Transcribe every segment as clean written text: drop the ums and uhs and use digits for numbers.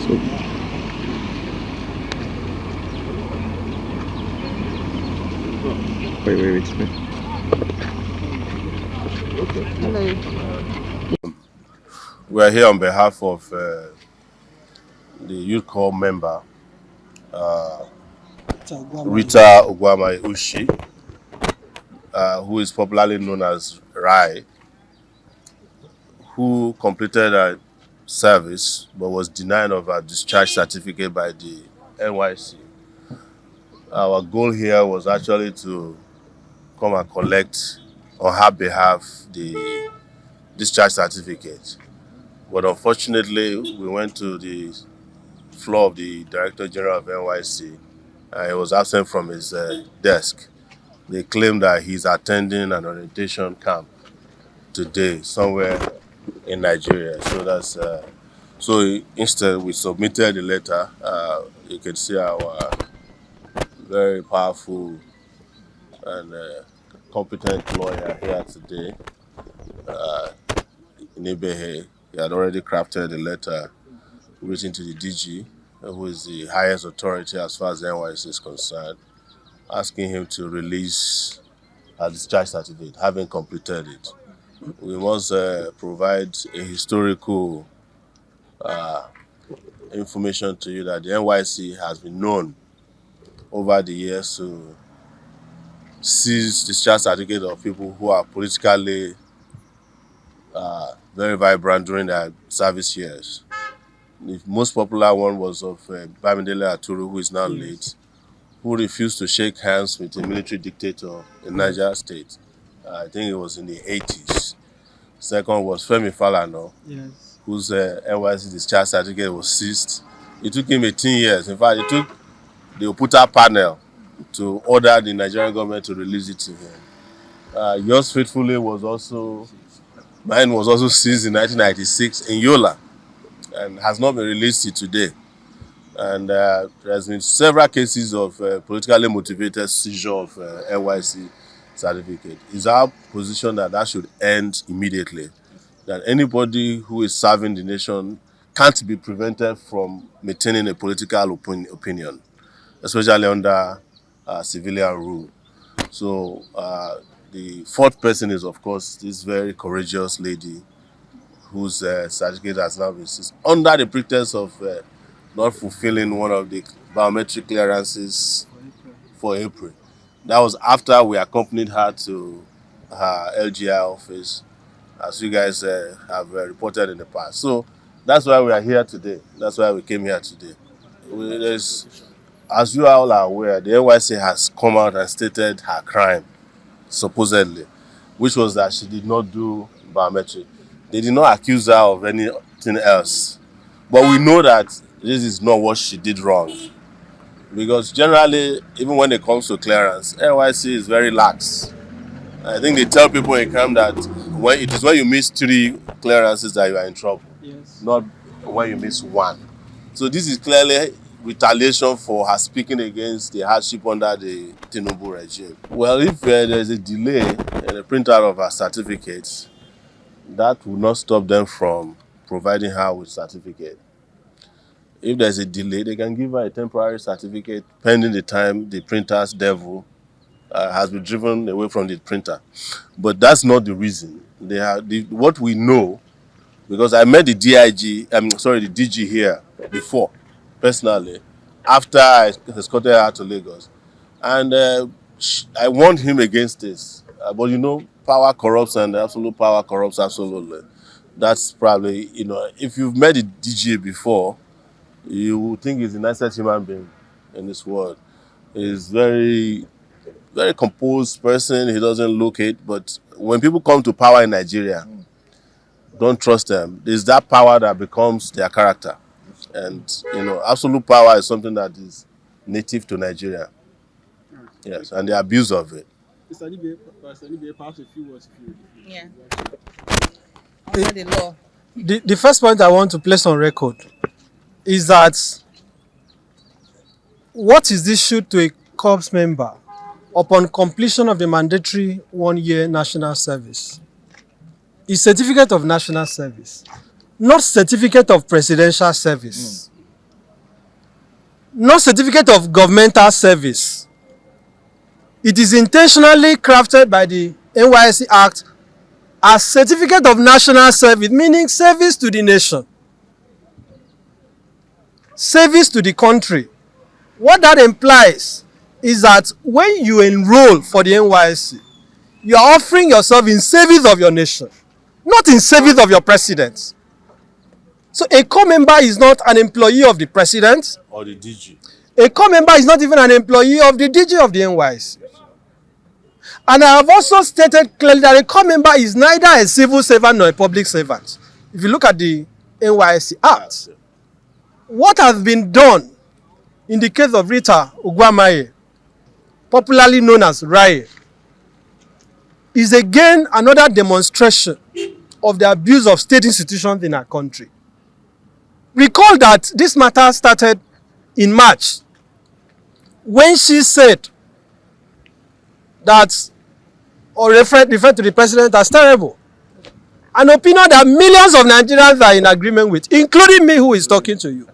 So, wait. We are here on behalf of the youth corps member, Rita Ogwama Ushi, who is popularly known as Raye, who completed her service but was denied of her discharge certificate by the NYSC. Our goal here was actually to come and collect on her behalf the discharge certificate. But unfortunately, we went to the floor of the Director General of NYSC. He was absent from his desk. They claim that he's attending an orientation camp today somewhere in Nigeria. So instead we submitted the letter. You can see our very powerful and competent lawyer here today, Inibehe. He had already crafted a letter written to the DG, who is the highest authority as far as the NYSC is concerned, asking him to release a discharge certificate, having completed it. We must provide a historical information to you that the NYSC has been known over the years to seize discharge certificates of people who are politically very vibrant during their service years. The most popular one was of Bamidele Aturu, who is now late, who refused to shake hands with a military dictator in Niger State. I think it was in the 80s. Second was Femi Falana, whose NYSC discharge certificate was seized. It took him 18 years. In fact, it took the Oputa panel to order the Nigerian government to release it to him. Yours faithfully mine was also seized in 1996 in Yola and has not been released till today. And there has been several cases of politically motivated seizure of NYSC certificate. It's our position that should end immediately. That anybody who is serving the nation can't be prevented from maintaining a political opinion, especially under civilian rule. So the fourth person is, of course, this very courageous lady whose certificate has now been seized under the pretense of not fulfilling one of the biometric clearances for April. That was after we accompanied her to her LGI office, as you guys have reported in the past. So that's why we are here today. That's why we came here today. As you all are aware, the NYSC has come out and stated her crime, supposedly, which was that she did not do biometric. They did not accuse her of anything else. But we know that this is not what she did wrong. Because generally, even when it comes to clearance, NYSC is very lax. I think they tell people in camp that when you miss 3 clearances that you are in trouble, not when you miss 1. So this is clearly retaliation for her speaking against the hardship under the Tinubu regime. Well, if there's a delay in the printout of her certificates, that will not stop them from providing her with certificate. If there's a delay, they can give her a temporary certificate pending the time the printer's devil has been driven away from the printer. But that's not the reason. What we know, because I met the DG here before, personally, after I escorted her to Lagos. And I warned him against this. But power corrupts and absolute power corrupts absolutely. That's probably, if you've met the DG before, you would think he's the nicest human being in this world. He's very, very composed person. He doesn't look it. But when people come to power in Nigeria, don't trust them. There's that power that becomes their character. And, absolute power is something that is native to Nigeria. Yes, and the abuse of it. Mr. Inibehe, perhaps a few words. Yeah. Under the law. The first point I want to place on record is that what is issued to a corps member upon completion of the mandatory 1-year national service is certificate of national service, not certificate of presidential service. not certificate of governmental service. It is intentionally crafted by the NYSC Act as certificate of national service, meaning service to the nation, service to the country. What that implies is that when you enroll for the NYSC, you are offering yourself in service of your nation, not in service of your president. So a core member is not an employee of the president. Or the DG. A core member is not even an employee of the DG of the NYSC. And I have also stated clearly that a core member is neither a civil servant nor a public servant. If you look at the NYSC Act, what has been done in the case of Rita Ogwamaye, popularly known as Raye, is again another demonstration of the abuse of state institutions in our country. Recall that this matter started in March when she said that, or referred to the president as terrible. An opinion that millions of Nigerians are in agreement with, including me who is talking to you.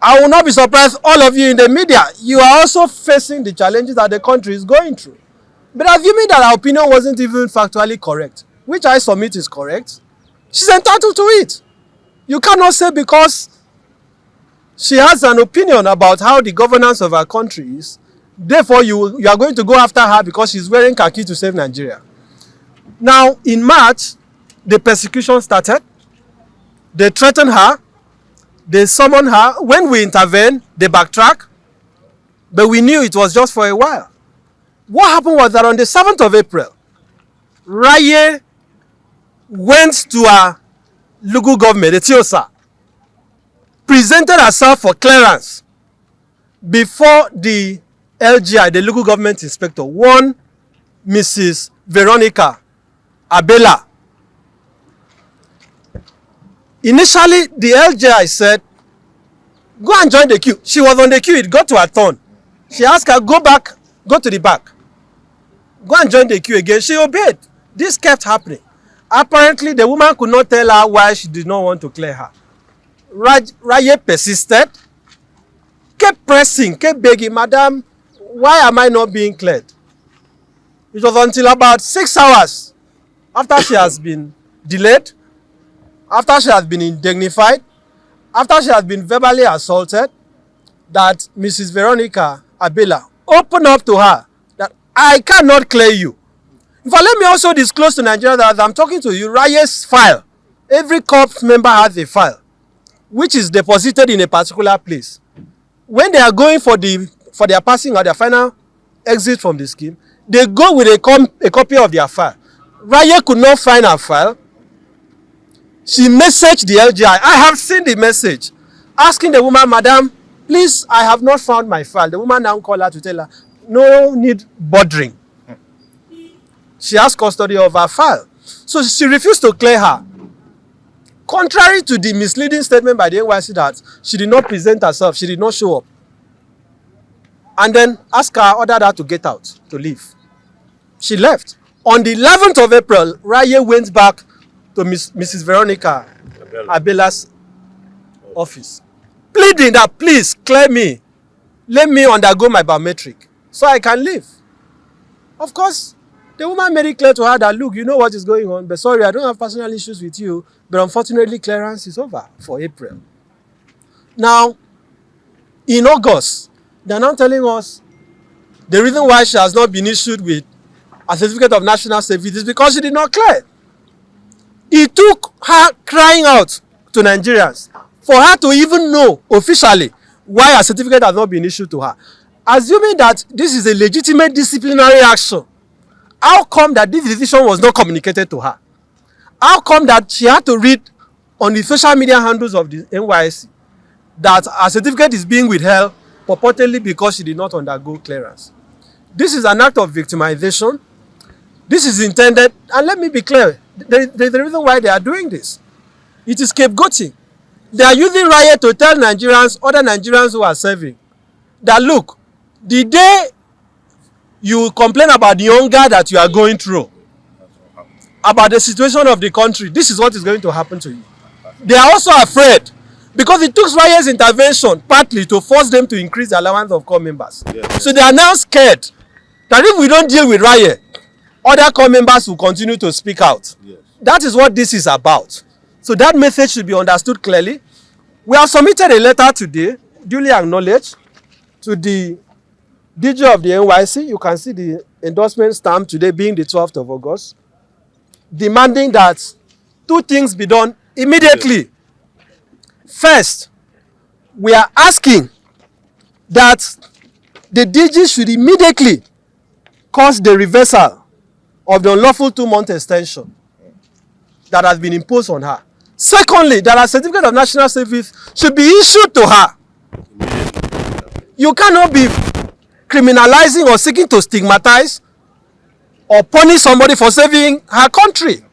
I will not be surprised, all of you in the media, you are also facing the challenges that the country is going through. But assuming that our opinion wasn't even factually correct, which I submit is correct, she's entitled to it. You cannot say because she has an opinion about how the governance of our country is, therefore you are going to go after her because she's wearing khaki to save Nigeria. Now, in March, the persecution started. They threatened her. They summoned her. When we intervened, they backtracked. But we knew it was just for a while. What happened was that on the 7th of April, Raye went to a local government, the TIOSA, presented herself for clearance before the LGI, the local government inspector, one Mrs. Veronica Abela. Initially, the LGI said, go and join the queue. She was on the queue, it got to her turn. She asked her, go back, go to the back. Go and join the queue again. She obeyed. This kept happening. Apparently, the woman could not tell her why she did not want to clear her. Raye persisted, kept pressing, kept begging, Madam, why am I not being cleared? It was until about 6 hours after she has been delayed, after she has been indignified, after she has been verbally assaulted, that Mrs. Veronica Abela opened up to her that I cannot clear you. In fact, let me also disclose to Nigeria that as I'm talking to you, Raye's file, every corps member has a file, which is deposited in a particular place. When they are going for their passing or their final exit from the scheme, they go with a copy of their file. Raye could not find her file. She messaged the LGI. I have seen the message asking the woman, Madam, please, I have not found my file. The woman now called her to tell her, no need bothering. She has custody of her file. So she refused to clear her. Contrary to the misleading statement by the NYSC that she did not present herself, she did not show up. And then ordered her to get out, to leave. She left. On the 11th of April, Raye went back to Mrs. Veronica Abela's office, pleading that, please, clear me. Let me undergo my biometric so I can leave. Of course, the woman made it clear to her that, look, you know what is going on, but sorry, I don't have personal issues with you, but unfortunately, clearance is over for April. Now, in August, they're now telling us the reason why she has not been issued with a certificate of national service is because she did not clear. It took her crying out to Nigerians for her to even know officially why a certificate has not been issued to her. Assuming that this is a legitimate disciplinary action, how come that this decision was not communicated to her? How come that she had to read on the social media handles of the NYSC that a certificate is being withheld purportedly because she did not undergo clearance? This is an act of victimization. This is intended, and let me be clear, there's the reason why they are doing this. It is scapegoating. They are using Raye to tell Nigerians, other Nigerians who are serving, that look, the day you complain about the hunger that you are going through, about the situation of the country, this is what is going to happen to you. They are also afraid Because it took Raye's intervention partly to force them to increase the allowance of corps members. Yes. So they are now scared that if we don't deal with Raye, other corps members will continue to speak out. Yes. That is what this is about. So that message should be understood clearly. We have submitted a letter today, duly acknowledged, to the DG of the NYSC. You can see the endorsement stamp today being the 12th of August, demanding that two things be done immediately. First, we are asking that the DG should immediately cause the reversal of the unlawful 2-month extension that has been imposed on her. Secondly, that a certificate of national service should be issued to her. You cannot be criminalizing or seeking to stigmatize or punish somebody for saving her country.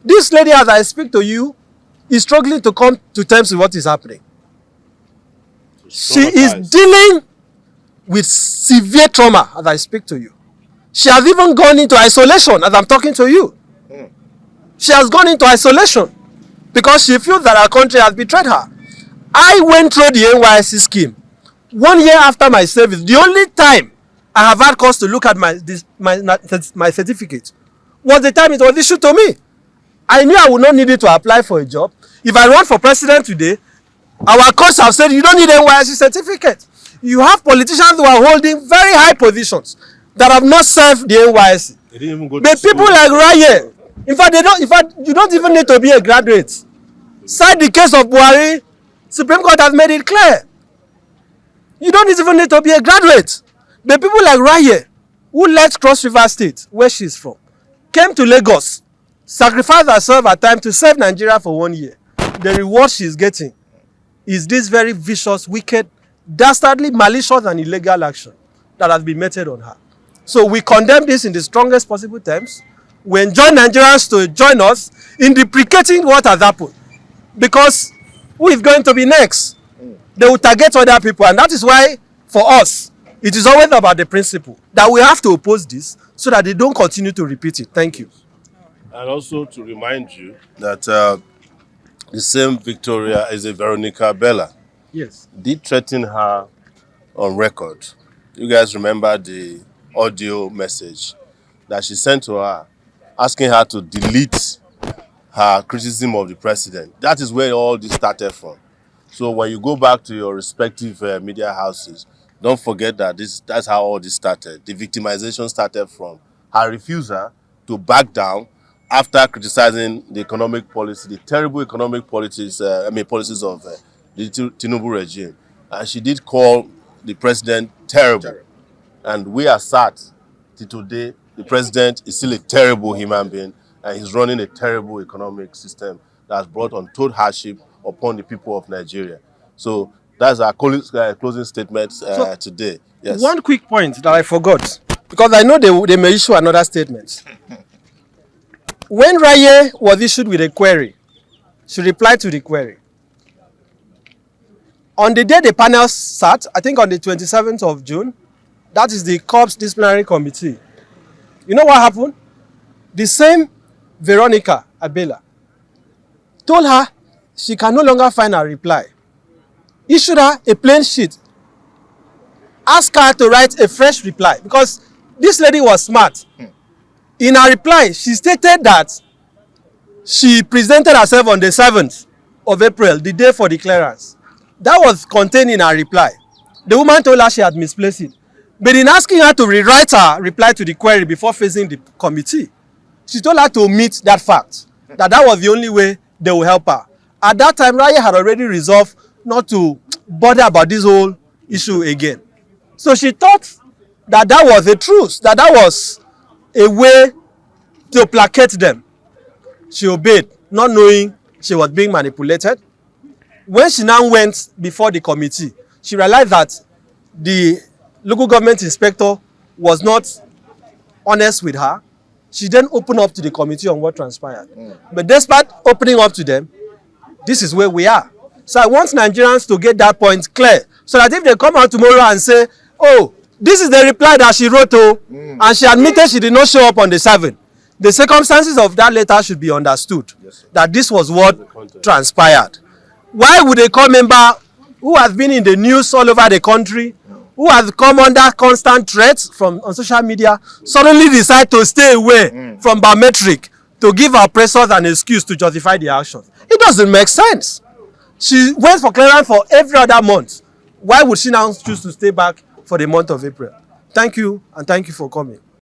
This lady, as I speak to you, is struggling to come to terms with what is happening. She is dealing with severe trauma as I speak to you. She has even gone into isolation as I'm talking to you. She has gone into isolation because she feels that her country has betrayed her. I went through the NYSC scheme 1 year after my service. The only time I have had cause to look at my certificate was the time it was issued to me. I knew I would not need it to apply for a job. If I run for president today, our courts have said you don't need an NYSC certificate. You have politicians who are holding very high positions that have not served the NYSC. They didn't even go But to people school. like Raye, in fact, you don't even need to be a graduate. Cite the case of Buhari. Supreme Court has made it clear. You don't even need to be a graduate. But people like Raye, who left Cross River State, where she's from, came to Lagos, sacrificed herself at time to save Nigeria for 1 year. The reward she's getting is this very vicious, wicked, dastardly, malicious and illegal action that has been meted on her. So we condemn this in the strongest possible terms. We enjoin Nigerians to join us in deprecating what has happened. Because who is going to be next? They will target other people, and that is why, for us, it is always about the principle that we have to oppose this so that they don't continue to repeat it. Thank you. And also to remind you that the same Victoria is a Veronica Bella. Yes. Did threaten her on record. You guys remember the audio message that she sent to her, asking her to delete her criticism of the president. That is where all this started from. So when you go back to your respective media houses, don't forget that that's how all this started. The victimization started from her refusal to back down after criticizing the economic policy, the terrible economic policies, policies of the Tinubu regime. And she did call the president terrible. And we are sad till today. The president is still a terrible human being, and he's running a terrible economic system that has brought untold hardship upon the people of Nigeria. So that's our closing statement today. Yes. One quick point that I forgot, because I know they may issue another statement. When Raye was issued with a query, she replied to the query. On the day the panel sat, I think on the 27th of June, that is the Corps Disciplinary Committee. You know what happened? The same Veronica Abela told her she can no longer find her reply. Issued her a plain sheet. Asked her to write a fresh reply because this lady was smart. In her reply, she stated that she presented herself on the 7th of April, the day for the clearance. That was contained in her reply. The woman told her she had misplaced it. But in asking her to rewrite her reply to the query before facing the committee, she told her to omit that fact, that was the only way they will help her. At that time, Raye had already resolved not to bother about this whole issue again. So she thought that was a truce, that was a way to placate them. She obeyed, not knowing she was being manipulated. When she now went before the committee, she realized that the local government inspector was not honest with her. She then opened up to the committee on what transpired. But despite opening up to them, this is where we are. So I want Nigerians to get that point clear, so that if they come out tomorrow and say, oh, this is the reply that she wrote, and she admitted she did not show up on the 7th, the circumstances of that letter should be understood, that this was what transpired. Why would a core member who has been in the news all over the country, who has come under constant threats from on social media, suddenly decide to stay away from biometric to give her oppressors an excuse to justify the actions? It doesn't make sense. She went for clearance for every other month. Why would she now choose to stay back for the month of April? Thank you, and thank you for coming.